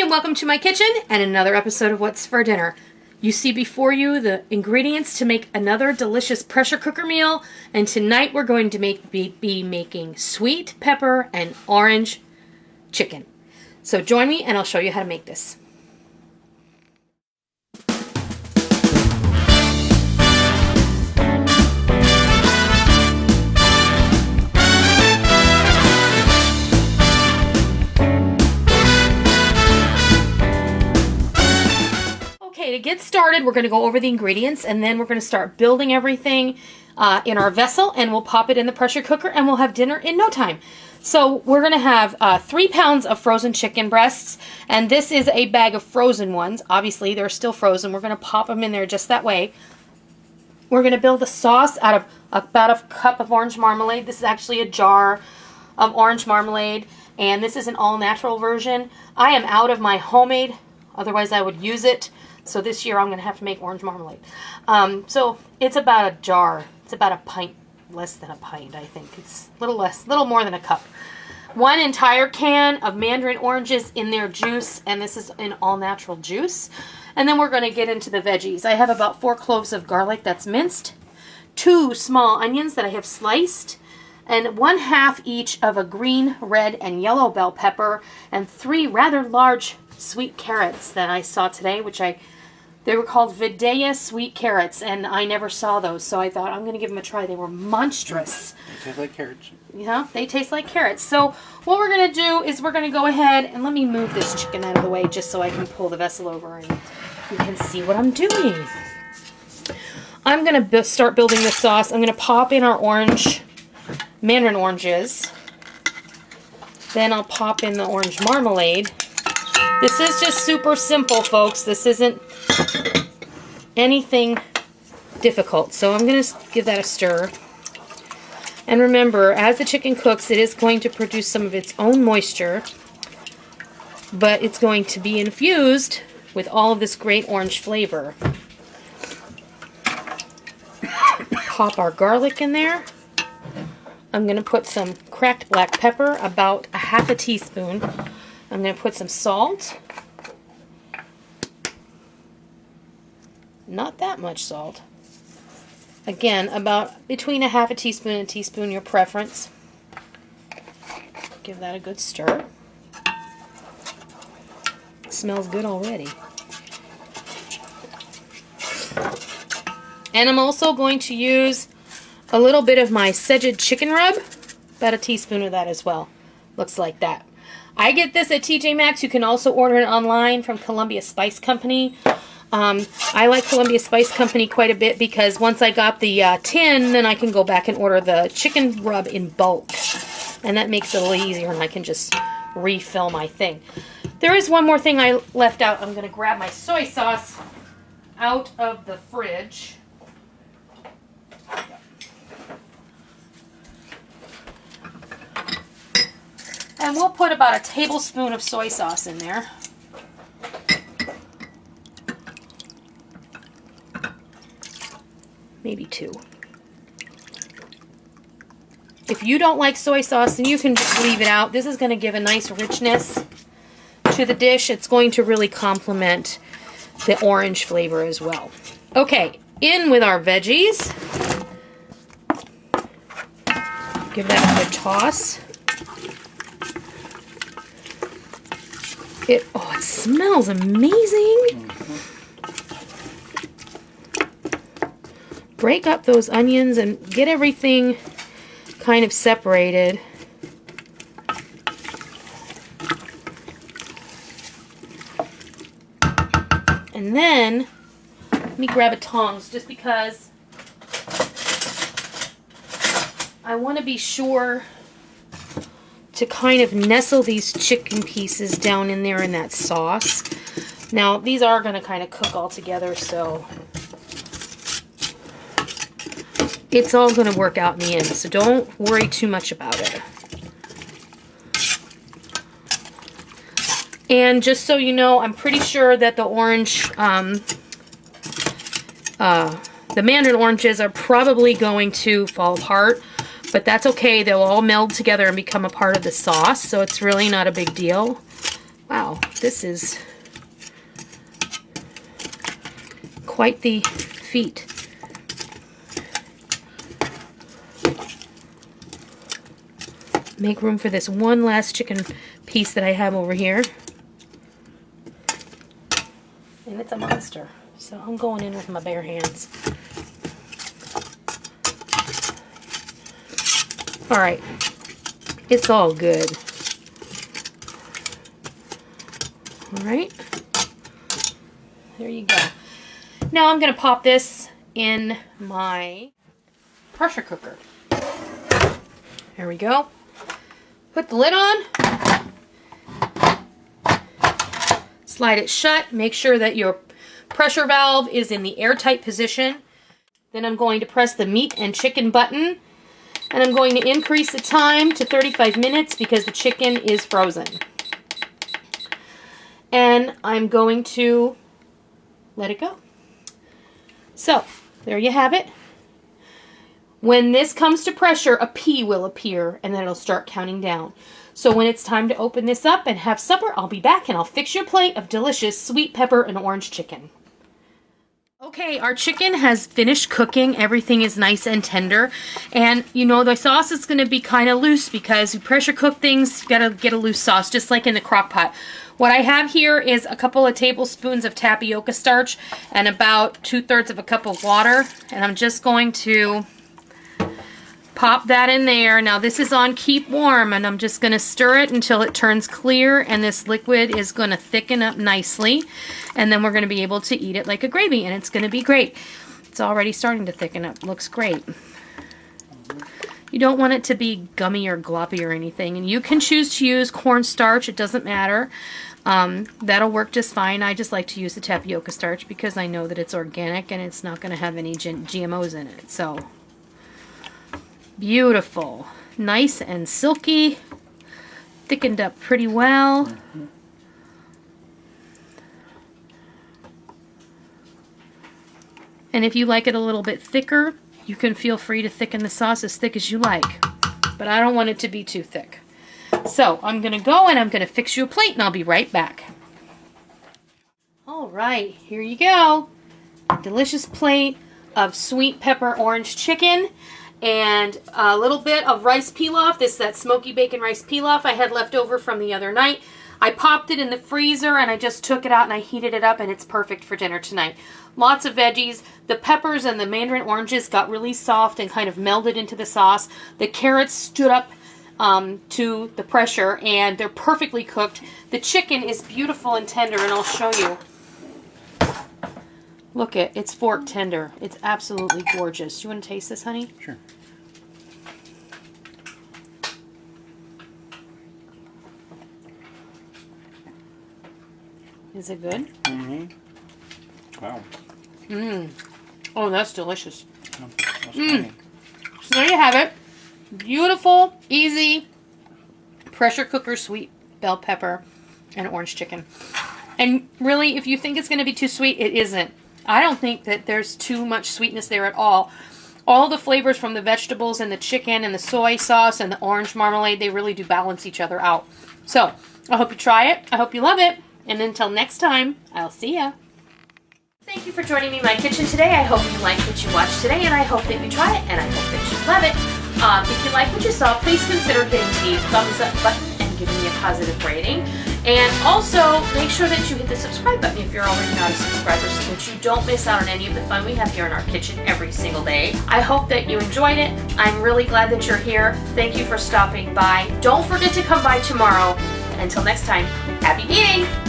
and welcome to my kitchen and another episode of What's for Dinner. You see before you the ingredients to make another delicious pressure cooker meal, and tonight we're going to be making sweet pepper and orange chicken. So join me and I'll show you how to make this. Okay, to get started, we're going to go over the ingredients and then we're going to start building everything in our vessel, and we'll pop it in the pressure cooker and we'll have dinner in no time. So we're going to have 3 pounds of frozen chicken breasts, and this is a bag of frozen ones. Obviously, they're still frozen. We're going to pop them in there just that way. We're going to build a sauce out of about a cup of orange marmalade. This is actually a jar of orange marmalade, and this is an all-natural version. I am out of my homemade, otherwise I would use it. So this year I'm going to have to make orange marmalade. So it's about a jar. It's about a pint, less than a pint, I think. It's a little more than a cup. 1 entire can of mandarin oranges in their juice, and this is an all-natural juice. And then we're going to get into the veggies. I have about 4 cloves of garlic that's minced, 2 small onions that I have sliced, and 1/2 each of a green, red, and yellow bell pepper, and 3 rather large sweet carrots that I saw today, they were called Vidya sweet carrots, and I never saw those, so I thought I'm going to give them a try. They were monstrous. They taste like carrots. Yeah, they taste like carrots. So what we're going to do is we're going to go ahead and let me move this chicken out of the way just so I can pull the vessel over and you can see what I'm doing. I'm going to start building the sauce. I'm going to pop in our mandarin oranges. Then I'll pop in the orange marmalade. This is just super simple, folks. This isn't anything difficult. So I'm going to give that a stir. And remember, as the chicken cooks, it is going to produce some of its own moisture, but it's going to be infused with all of this great orange flavor. Pop our garlic in there. I'm going to put some cracked black pepper, about a 1/2 teaspoon. I'm going to put some salt. Not that much salt. Again, about between a 1/2 teaspoon and a teaspoon, your preference. Give that a good stir. It smells good already. And I'm also going to use a little bit of my Sejed chicken rub. About a teaspoon of that as well. Looks like that. I get this at TJ Maxx. You can also order it online from Columbia Spice Company. I like Columbia Spice Company quite a bit because once I got the tin, then I can go back and order the chicken rub in bulk. And that makes it a little easier, and I can just refill my thing. There is one more thing I left out. I'm going to grab my soy sauce out of the fridge. And we'll put about a tablespoon of soy sauce in there. Maybe 2. If you don't like soy sauce, then you can just leave it out. This is going to give a nice richness to the dish. It's going to really complement the orange flavor as well. Okay, in with our veggies. Give that a good toss. It smells amazing. Break up those onions and get everything kind of separated. And then, let me grab a tongs just because I want to be sure to kind of nestle these chicken pieces down in there in that sauce. Now, these are going to kind of cook all together, so it's all going to work out in the end, so don't worry too much about it. And just so you know, I'm pretty sure that the mandarin oranges are probably going to fall apart. But that's okay. They'll all meld together and become a part of the sauce, so it's really not a big deal. Wow, This is quite the feat. Make room for this one last chicken piece that I have over here. And it's a monster. So I'm going in with my bare hands. All right. It's all good. All right. There you go. Now I'm going to pop this in my pressure cooker. There we go. Put the lid on. Slide it shut. Make sure that your pressure valve is in the airtight position. Then I'm going to press the meat and chicken button. And I'm going to increase the time to 35 minutes because the chicken is frozen. And I'm going to let it go. So, there you have it. When this comes to pressure, a P will appear and then it'll start counting down. So when it's time to open this up and have supper, I'll be back and I'll fix your plate of delicious sweet pepper and orange chicken. Okay, our chicken has finished cooking. Everything is nice and tender. And, you know, the sauce is going to be kind of loose because you pressure cook things, you got to get a loose sauce, just like in the crock pot. What I have here is a couple of tablespoons of tapioca starch and about 2/3 of a cup of water. And I'm just going to pop that in there. Now this is on keep warm and I'm just going to stir it until it turns clear and this liquid is going to thicken up nicely and then we're going to be able to eat it like a gravy and it's going to be great. It's already starting to thicken up. Looks great. You don't want it to be gummy or gloppy or anything, and you can choose to use cornstarch. It doesn't matter. That'll work just fine. I just like to use the tapioca starch because I know that it's organic and it's not going to have any GMOs in it. So beautiful, nice and silky, thickened up pretty well. And if you like it a little bit thicker, you can feel free to thicken the sauce as thick as you like, but I don't want it to be too thick. So I'm gonna go and I'm gonna fix you a plate and I'll be right back. All right, here you go. A delicious plate of sweet pepper orange chicken and a little bit of rice pilaf. This is that smoky bacon rice pilaf I had left over from the other night. I popped it in the freezer and I just took it out and I heated it up and it's perfect for dinner tonight. Lots of veggies. The peppers and the mandarin oranges got really soft and kind of melded into the sauce. The carrots stood up to the pressure and they're perfectly cooked. The chicken is beautiful and tender and I'll show you. Look it's fork tender. It's absolutely gorgeous. Do you want to taste this, honey? Sure. Is it good? Mm-hmm. Wow. Mmm. Oh, that's delicious. Oh, that's funny. So there you have it. Beautiful, easy pressure cooker sweet bell pepper and orange chicken. And really, if you think it's going to be too sweet, it isn't. I don't think that there's too much sweetness there at all. All the flavors from the vegetables and the chicken and the soy sauce and the orange marmalade, they really do balance each other out. So, I hope you try it. I hope you love it. And until next time, I'll see ya. Thank you for joining me in my kitchen today. I hope you liked what you watched today, and I hope that you try it, and I hope that you love it. If you like what you saw, please consider hitting the thumbs up button and giving me a positive rating. And also, make sure that you hit the subscribe button if you're already not a subscriber so that you don't miss out on any of the fun we have here in our kitchen every single day. I hope that you enjoyed it. I'm really glad that you're here. Thank you for stopping by. Don't forget to come by tomorrow. Until next time, happy eating!